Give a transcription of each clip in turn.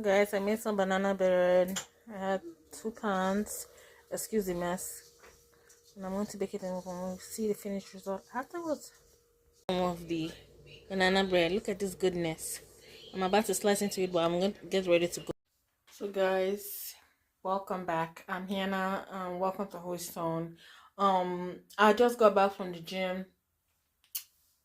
Guys, I made some banana bread. I had 2 pans. Excuse the mess. And I'm going to bake it and we're going to see the finished result afterwards. Some of the banana bread. Look at this goodness. I'm about to slice into it, but I'm going to get ready to go. So guys, welcome back. I'm Hannah. Welcome to Hoystone. I just got back from the gym.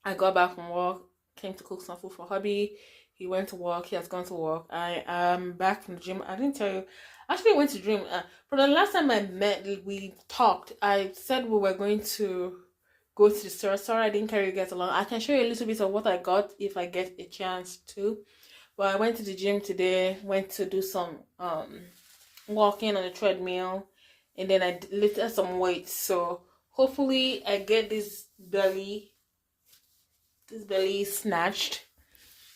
I got back from work, came to cook some food for hubby. He went to work. He has gone to work. I am back from the gym. I didn't tell you. Actually, I went to the gym. For the last time I met, we talked. I said we were going to go to the store. Sorry, I didn't carry you guys along. I can show you a little bit of what I got if I get a chance to. But I went to the gym today. Went to do some walking on the treadmill, and then I lifted some weights. So hopefully, I get this belly snatched.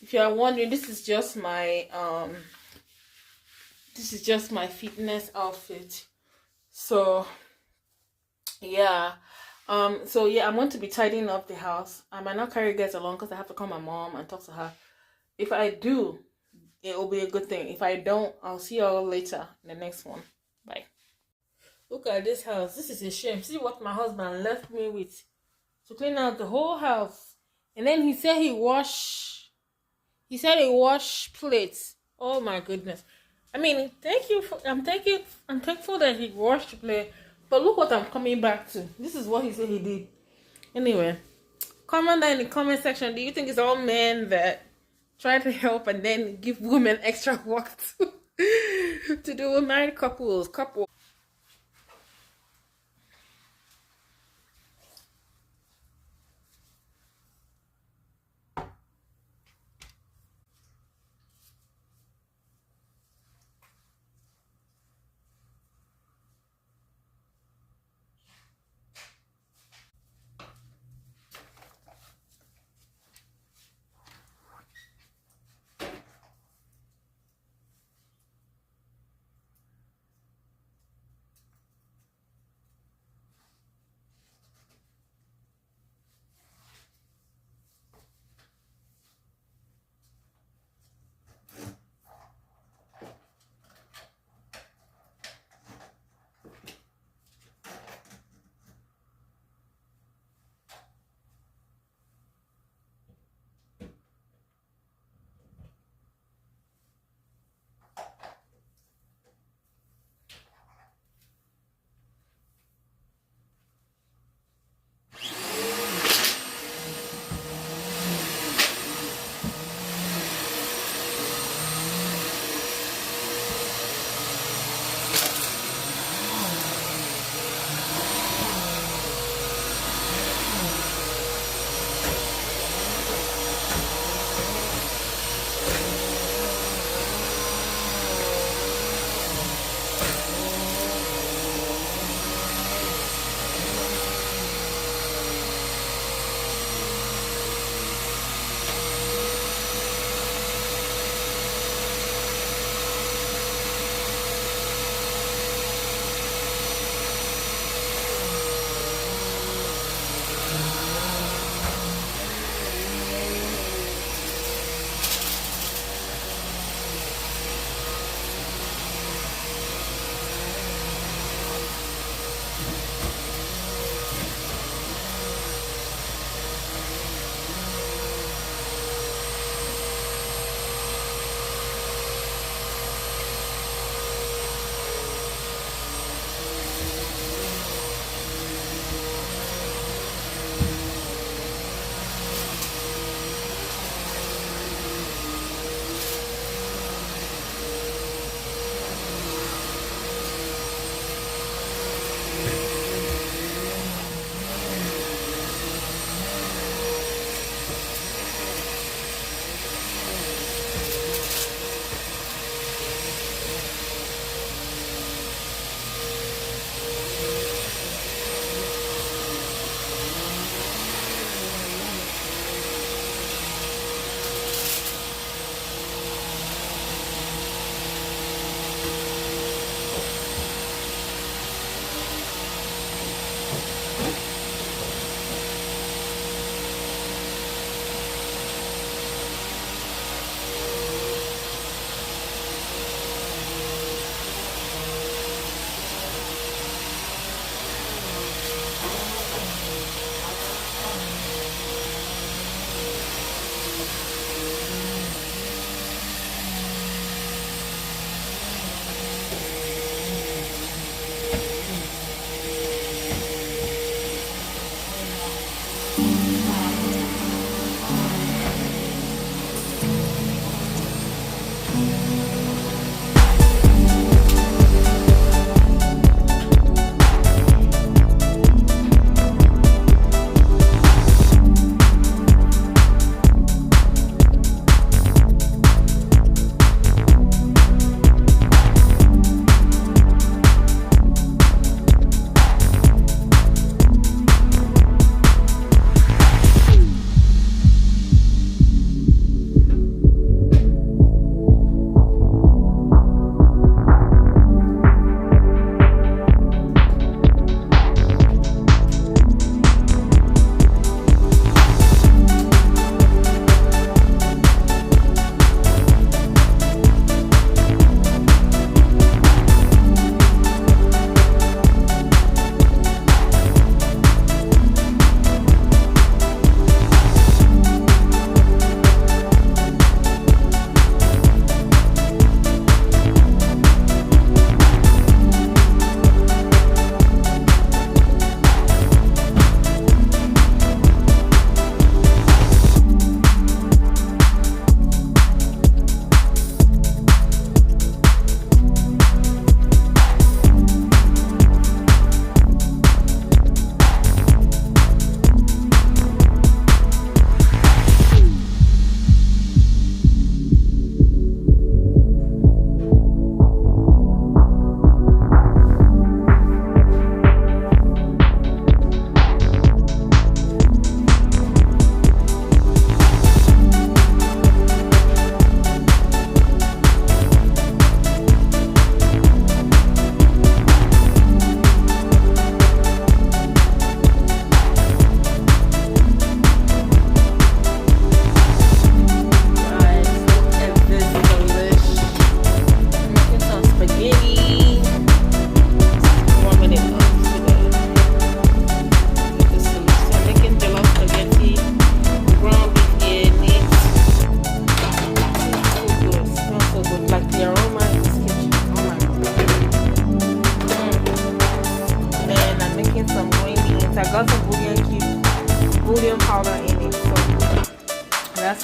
If you are wondering, this is just my fitness outfit. So yeah, I'm going to be tidying up the house. I might not carry guys along because I have to call my mom and talk to her. If I do, it will be a good thing. If I don't, I'll see y'all later in the next one. Bye. Look at this house. This is a shame. See what my husband left me with to clean out the whole house. And then he said he washed plates. Oh my goodness. I mean, I'm thankful that he washed plate. But look what I'm coming back to. This is what he said he did. Anyway, comment down in the comment section. Do you think it's all men that try to help and then give women extra work to do with married couples?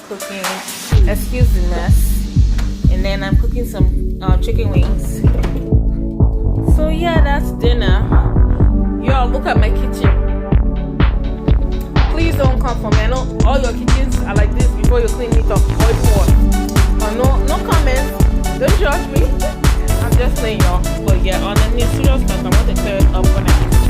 cooking. Excuse the mess. And then I'm cooking some chicken wings. So yeah, that's dinner. Y'all, look at my kitchen. Please don't come for me. I know all your kitchens are like this before you clean it up or even worse. No comments. Don't judge me. I'm just saying, y'all. But yeah, on a serious note, I want to clear it up when I